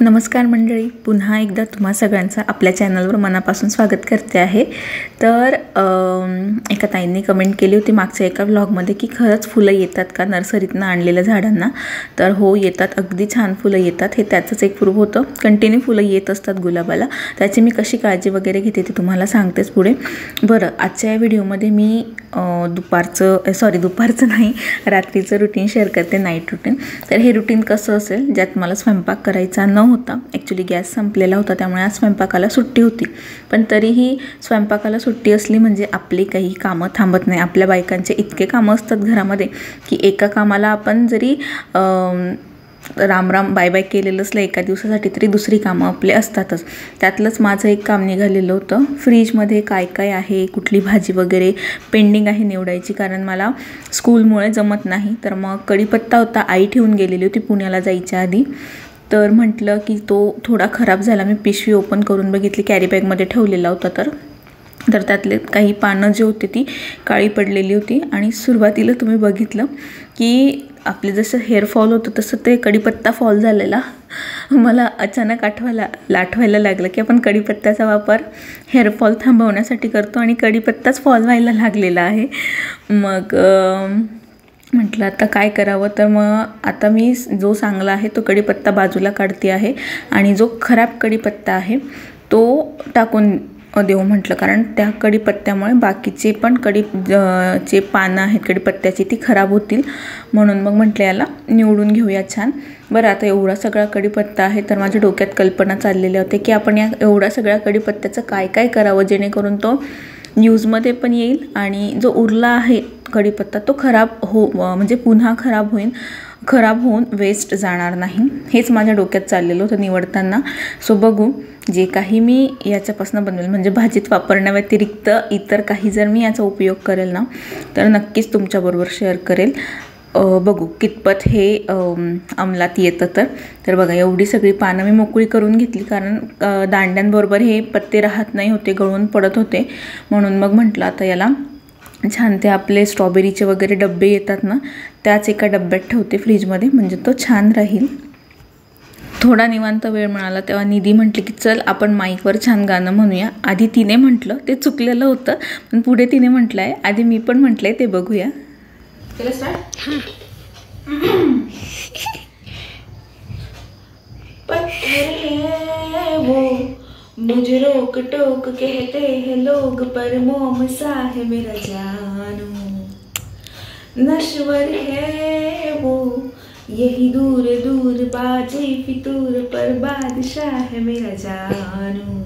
नमस्कार मंडळी, पुन्हा एकदा तुम्हा सगळ्यांचं आपल्या चॅनलवर मनापासून स्वागत करते आहे। तर एका ताईंनी कमेंट केली होती मागच्या एका व्लॉगमध्ये की खरंच फुलं येतात का नर्सरीतनं आणलेल्या झाडांना। तर हो, येतात, अगदी छान फुलं येतात। हे त्याचंच एक प्रूफ होतं। कंटिन्यू फुलं येत असतात गुलाबाला। त्याची मी कशी काळजी वगैरे घेते ते तुम्हाला सांगतेच पुढे। बरं, आजच्या व्हिडिओमध्ये मी दुपारचं नाही, रात्रीचं रुटीन शेअर करते, नाईट रुटीन। तर हे रुटीन कसं असेल, ज्यात मला स्वयंपाक करायचा नव्हता। ॲक्च्युली गॅस संपलेला होता, त्यामुळे आज स्वयंपाकाला सुट्टी होती। पण तरीही स्वयंपाकाला सुट्टी असली म्हणजे आपली काही कामं थांबत नाही। आपल्या बायकांचे इतके कामं असतात घरामध्ये की एका कामाला आपण जरी राम राम बाय बाय केलेलं असलं एका दिवसासाठी तरी दुसरी कामं आपले असतातच। त्यातलंच माझं एक काम निघालेलं होतं, फ्रीजमध्ये काय काय आहे, कुठली भाजी वगैरे पेंडिंग आहे निवडायची, कारण मला स्कूलमुळे जमत नाही। तर मग कढीपत्ता होता, आई ठेवून गेलेली होती पुण्याला जायच्या आधी। तर म्हटलं की तो थोडा खराब झाला, मी पिशवी ओपन करून बघितली, कॅरी बॅगमध्ये ठेवलेला होता। तर त्यातले काही पानं जी होती ती काळी पडलेली होती। आणि सुरुवातीला तुम्ही बघितलं की आपले जसं हेअरफॉल होतं तसं ते कढीपत्ता फॉल झालेला। मला अचानक आठवायला लागलं की आपण कढीपत्त्याचा वापर हेअरफॉल थांबवण्यासाठी करतो आणि कढीपत्ताच फॉल व्हायला लागलेला आहे। मग म्हटलं आता काय करावं। तर मग आता मी जो चांगला आहे तो कढीपत्ता बाजूला काढते आहे आणि जो खराब कढीपत्ता आहे तो टाकून देऊ म्हटलं, कारण त्या कढीपत्त्यामुळे बाकीचे पण जे पानं आहेत कढीपत्त्याची ती खराब होतील। म्हणून मग म्हटलं याला निवडून घेऊया छान। बरं, आता एवढा सगळा कढीपत्ता आहे तर माझ्या डोक्यात कल्पना चाललेल्या होत्या की आपण या एवढ्या सगळ्या कढीपत्त्याचं काय काय करावं जेणेकरून तो यूजमध्ये पण येईल आणि जो उरला आहे कढीपत्ता तो म्हणजे पुन्हा खराब होऊन वेस्ट जाणार नाही। हेच माझ्या डोक्यात चाललेलं होतं निवडताना। सो बघू, जे काही मी याच्यापासून बनवेल म्हणजे भाजीत वापरण्याव्यतिरिक्त इतर काही जर मी याचा उपयोग करेल ना तर नक्कीच तुमच्याबरोबर शेअर करेल। बघू कितपत हे अंमलात येतं। तर बघा, एवढी सगळी पानं मी मोकळी करून घेतली, कारण दांड्यांबरोबर हे पत्ते राहत नाही होते, गळून पडत होते। म्हणून मग म्हटलं आता याला छान ते आपले स्ट्रॉबेरीचे वगैरे डब्बे येतात ना, त्याच एका डब्यात ठेवते फ्रीजमध्ये, म्हणजे तो छान राहील। थोडा निवांत वेळ मिळाला तेव्हा निधी म्हटली की चल आपण माईकवर छान गाणं म्हणूया। आधी तिने म्हटलं, ते चुकलेलं होतं, पण पुढे तिने म्हटलं आहे, आधी मी पण म्हटलं आहे, ते बघूया। चला स्टार्ट। पत्थर है वो मुझे रोक टोक कहते हैं लोग, पर मोम सा है मेरा जानू, नश्वर है वो यही दूर दूर बाजे फितूर, पर बादशाह है मेरा जानू,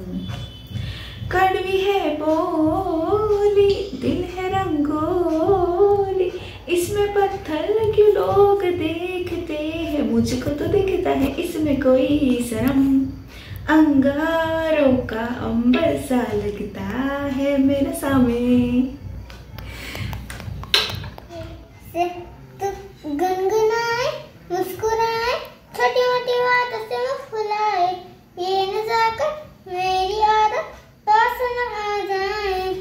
कड़वी है बोली दिल है रंगोली, इसमें पत्थर क्यों लोग देखते हैं, मुझको तो दिखता है इसमें कोई शर्म, अंगारों का अंबर सा लगता है मेरा सामने। गुनगुनाए मुस्कुराए छोटी मोटी बातों से मुँह फुलाए, ये न जाकर मेरी आदत पास न आ जाए।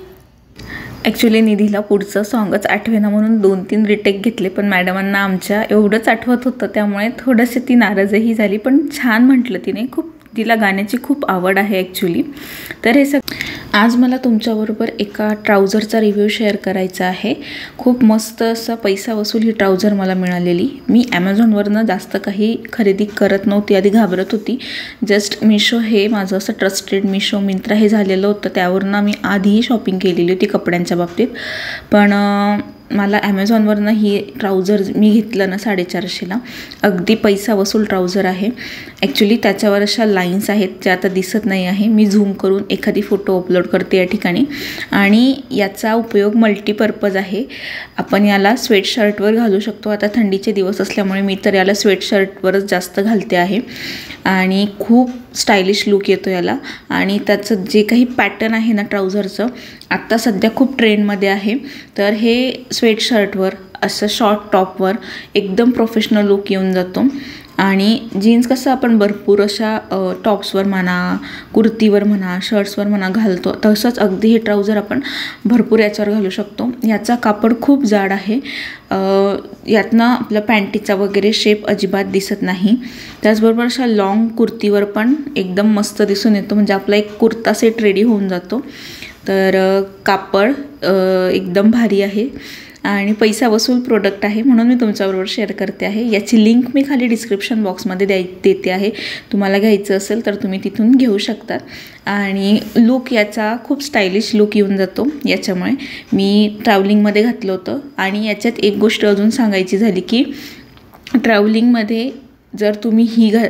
ॲक्च्युली निधीला पुढचं सॉंगच आठवेना म्हणून 2-3 रिटेक घेतले, पण मॅडमांना आमच्या एवढंच आठवत होतं, त्यामुळे थोडंशी ती नाराजही झाली। पण छान म्हटलं तिने, तिला गाण्याची खूप आवड आहे ॲक्च्युली। तर हे आज मला तुमच्याबरोबर एका ट्राउझरचा रिव्ह्यू शेअर करायचा आहे। खूप मस्त असा पैसा वसूल ही ट्राउझर मला मिळालेली। मी ॲमेझॉनवरनं जास्त काही खरेदी करत नव्हती, आधी घाबरत होती। जस्ट मिशो हे माझं असं ट्रस्टेड, मिशो मिंत्रा हे झालेलं होतं, त्यावरनं मी आधीही शॉपिंग केलेली होती कपड्यांच्या बाबतीत। पण मला ॲमेझॉनवरनं ही ट्राउझर मी घेतलं ना 450ला, अगदी पैसा वसूल ट्राउझर आहे. ॲक्च्युली त्याच्यावर अशा लाईन्स आहेत ज्या आता दिसत नाही आहे. मी झूम करून एखादी फोटो अपलोड करते या ठिकाणी. आणि याचा उपयोग मल्टीपर्पज आहे. आपण याला स्वेटशर्टवर घालू शकतो. आता थंडीचे दिवस असल्यामुळे मी तर याला स्वेटशर्टवरच जास्त घालते आहे. आणि खूप स्टायलिश लुक येतो याला. आणि त्याचं जे काही पॅटर्न आहे ना ट्राउझरचं, आत्ता सध्या खूप ट्रेंडमध्ये आहे. तर हे स्वेटशर्टवर, असं शॉर्ट टॉपवर एकदम प्रोफेशनल लुक येऊन जातो. आणि जीन्स कसं आपण भरपूर अशा टॉप्सवर म्हणा, कुर्तीवर म्हणा, शर्ट्सवर म्हणा घालतो, तसंच अगदी हे ट्राउझर आपण भरपूर याच्यावर घालू शकतो. याचा कापड खूप जाड आहे. यातनं आपल्या पॅन्टीचा वगैरे शेप अजिबात दिसत नाही. त्याचबरोबर अशा लाँग कुर्तीवर पण एकदम मस्त दिसून येतो. म्हणजे आपला एक कुर्ता सेट रेडी होऊन जातो. तर कापड एकदम भारी आहे आणि पैसा वसूल प्रोडक्ट आहे, म्हणून मी तुमच्याबरोबर शेअर करते आहे. याची लिंक मी खाली डिस्क्रिप्शन बॉक्समध्ये देते आहे. तुम्हाला घ्यायचं असेल तर तुम्ही तिथून घेऊ शकतात. आणि लुक याचा खूप स्टायलिश लुक येऊन जातो याच्यामुळे. मी ट्रॅव्हलिंगमध्ये घातलं होतं. आणि याच्यात एक गोष्ट अजून सांगायची झाली की ट्रॅव्हलिंगमध्ये जर तुम्ही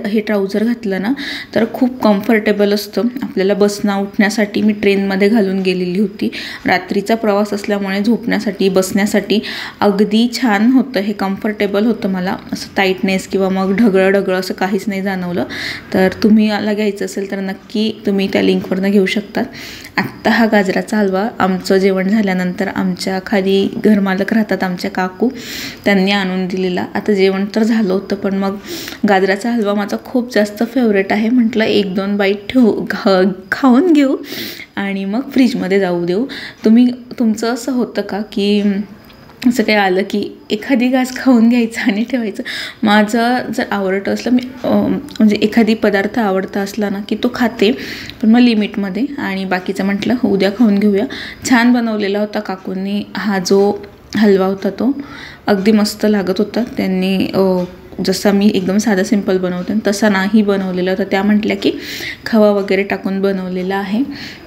हे ट्राउझर घातलं ना तर खूप कम्फर्टेबल असतं. आपल्याला बसणं उठण्यासाठी मी ट्रेनमध्ये घालून गेलेली होती. रात्रीचा प्रवास असल्यामुळे झोपण्यासाठी, बसण्यासाठी अगदी छान होतं. हे कम्फर्टेबल होतं. मला असं टाईटनेस किंवा मग ढगळं असं काहीच नाही जाणवलं. तर तुम्ही याला घ्यायचं असेल तर नक्की तुम्ही त्या लिंकवरनं घेऊ शकतात. आत्ता हा गाजराचा हलवा आमचं जेवण झाल्यानंतर आमच्या खाली घरमालक राहतात आमच्या काकू, त्यांनी आणून दिलेला. आता जेवण तर झालं होतं पण मग गाजराचा हलवा माझा खूप जास्त फेवरेट आहे. म्हटलं 1-2 बाईट खाऊन घेऊ आणि मग फ्रीजमध्ये जाऊ देऊ. तुमचं असं होतं का की असं काही आलं की एखादी घास खाऊन घ्यायचं आणि ठेवायचं? माझं जर आवडतं असलं, मी म्हणजे एखादी पदार्थ आवडता असला ना की तो खाते, पण मग लिमिटमध्ये. आणि बाकीचं म्हटलं उद्या खाऊन घेऊया. छान बनवलेला होता काकूंनी हा जो हलवा होता, तो अगदी मस्त लागत होता. त्यांनी जसा मी एकदम साधा सिंपल बनवते तसा नाही बनवलेला होता. त्या म्हटल्या की खवा वगैरे टाकून बनवलेला आहे.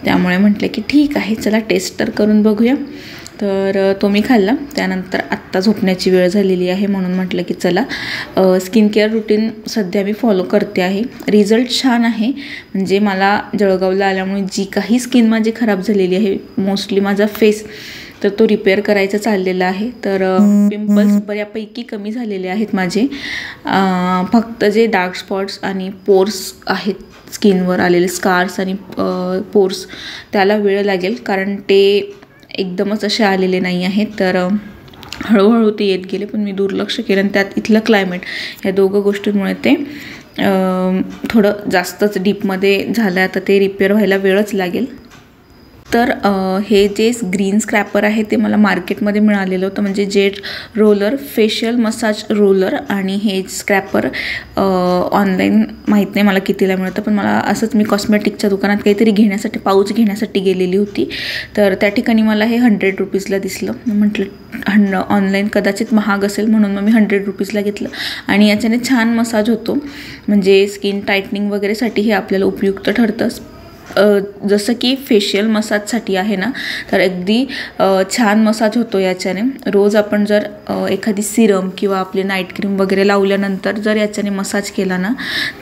त्यामुळे म्हटलं की ठीक आहे, चला टेस्ट तर करून बघूया. तर तो मी खाल्ला. त्यानंतर आत्ता झोपण्याची वेळ झालेली आहे, म्हणून म्हटलं की चला स्किन केअर रुटीन सध्या मी फॉलो करते आहे. रिझल्ट छान आहे. म्हणजे मला जळगावला आल्यामुळे जी काही स्किन माझी खराब झालेली आहे, मोस्टली माझा फेस, तर तो रिपेअर करायचा चाललेला आहे. तर पिंपल्स बऱ्यापैकी कमी झालेले आहेत माझे. फक्त जे डार्क स्पॉट्स आणि पोर्स आहेत स्किनवर आलेले, स्कार्स आणि पोर्स, त्याला वेळ लागेल कारण ते एकदमच असे आलेले नाही आहेत. तर हळूहळू ते येत गेले, पण मी दुर्लक्ष केलं. आणि त्यात इथलं क्लायमेट, या दोघं गोष्टींमुळे ते थोडं जास्तच डीपमध्ये झालं. आता ते रिपेअर व्हायला वेळच लागेल. तर हे जे ग्रीन स्क्रॅपर आहे ते मला मार्केटमध्ये मिळालेलं होतं. म्हणजे jet roller facial massage roller. आणि हे स्क्रॅपर ऑनलाईन माहीत नाही मला कितीला मिळतं, पण मला असंच मी कॉस्मेटिकच्या दुकानात काहीतरी घेण्यासाठी, पाऊच घेण्यासाठी गेलेली होती. तर त्या ठिकाणी मला हे 100 रुपीजला दिसलं. म्हटलं ऑनलाईन कदाचित महाग असेल, म्हणून मग मी 100 रुपीजला घेतलं. आणि याच्याने छान मसाज होतो. म्हणजे स्किन टाईटनिंग वगैरेसाठी हे आपल्याला उपयुक्त ठरतं. जसं की फेशियल मसाजसाठी आहे ना, तर अगदी छान मसाज होतो याच्याने. रोज आपण जर एखादी सिरम किंवा आपले नाईट क्रीम वगैरे लावल्यानंतर जर याच्याने मसाज केला ना,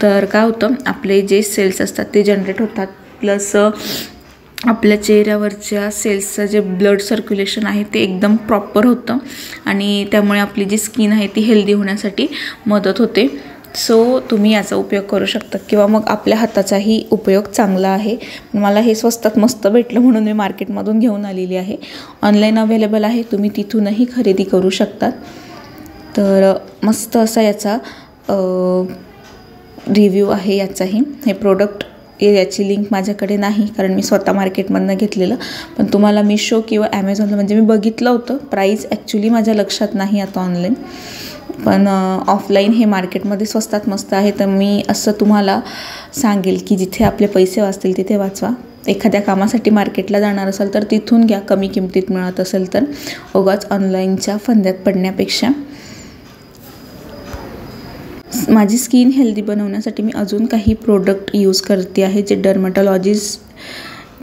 तर काय होतं, आपले जे सेल्स असतात ते जनरेट होतात. प्लस आपल्या चेहऱ्यावरच्या सेल्सचं जे ब्लड सर्क्युलेशन आहे ते एकदम प्रॉपर होतं. आणि त्यामुळे आपली जी स्किन आहे ती हेल्दी होण्यासाठी मदत होते. सो तुम्ही याचा उपयोग करू शकता किंवा मग आपल्या हाताचाही उपयोग चांगला आहे. मला हे स्वस्तात मस्त भेटलं म्हणून मी मार्केटमधून घेऊन आलेली आहे. ऑनलाईन अवेलेबल आहे, तुम्ही तिथूनही खरेदी करू शकतात. तर मस्त असा याचा रिव्ह्यू आहे याचाही. हे प्रोडक्ट याची लिंक माझ्याकडे नाही कारण मी स्वतः मार्केटमधनं घेतलेलं, पण तुम्हाला मिशो किंवा ॲमेझॉनला म्हणजे मी बघितलं होतं. प्राईस ॲक्च्युली माझ्या लक्षात नाही आता ऑनलाईन, पण ऑफलाईन हे मार्केटमध्ये स्वस्तात मस्त आहे. तर मी असं तुम्हाला सांगेल की जिथे आपले पैसे वाचतील तिथे वाचवा. एखाद्या कामासाठी मार्केटला जाणार असाल तर तिथून घ्या, कमी किमतीत मिळत असेल तर. उगाच ऑनलाईनच्या फंद्यात पडण्यापेक्षा. माझी स्किन हेल्दी बनवण्यासाठी मी अजून काही प्रोडक्ट यूज करते आहे जे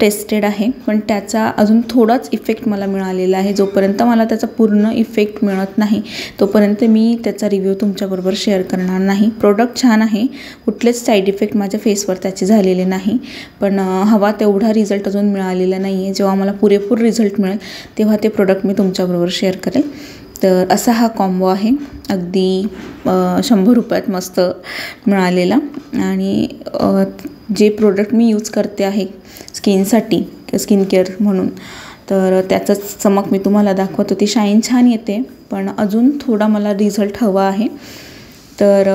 टेस्टेड आहे, पण त्याचा अजून थोडाच इफेक्ट मला मिळालेला आहे. जोपर्यंत मला त्याचा पूर्ण इफेक्ट मिळत नाही तोपर्यंत मी त्याचा रिव्ह्यू तुमच्याबरोबर शेअर करणार नाही. प्रोडक्ट छान आहे, कुठलेच साईड इफेक्ट माझ्या फेसवर त्याचे झालेले नाही, पण हवा तेवढा रिझल्ट अजून मिळालेला नाही आहे. जेव्हा मला पुरेपूर रिझल्ट मिळेल तेव्हा ते प्रोडक्ट मी तुमच्याबरोबर शेअर करेल. तर असा हा कॉम्बो आहे, अगदी 100 रुपयात मस्त मिळालेला. आणि जे प्रोडक्ट मी यूज करते आहे स्किनसाठी, स्किन केअर म्हणून, तर त्याचंच चमक मी तुम्हाला दाखवतो. ती शाईन छान येते, पण अजून थोडा मला रिझल्ट हवा आहे. तर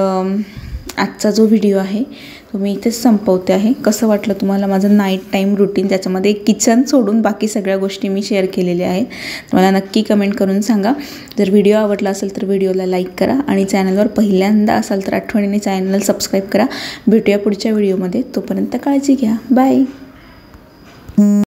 आजचा जो व्हिडिओ आहे तो मी इथेच संपवते आहे. कसं वाटलं तुम्हाला माझं नाईट टाईम रुटीन, त्याच्यामध्ये किचन सोडून बाकी सगळ्या गोष्टी मी शेअर केलेल्या आहेत. मला नक्की कमेंट करून सांगा. जर व्हिडिओ आवडला असेल तर व्हिडिओला लाईक करा आणि चॅनलवर पहिल्यांदा असाल तर आठवणीने चॅनल सबस्क्राईब करा. भेटूया पुढच्या व्हिडिओमध्ये. तोपर्यंत काळजी घ्या. बाय.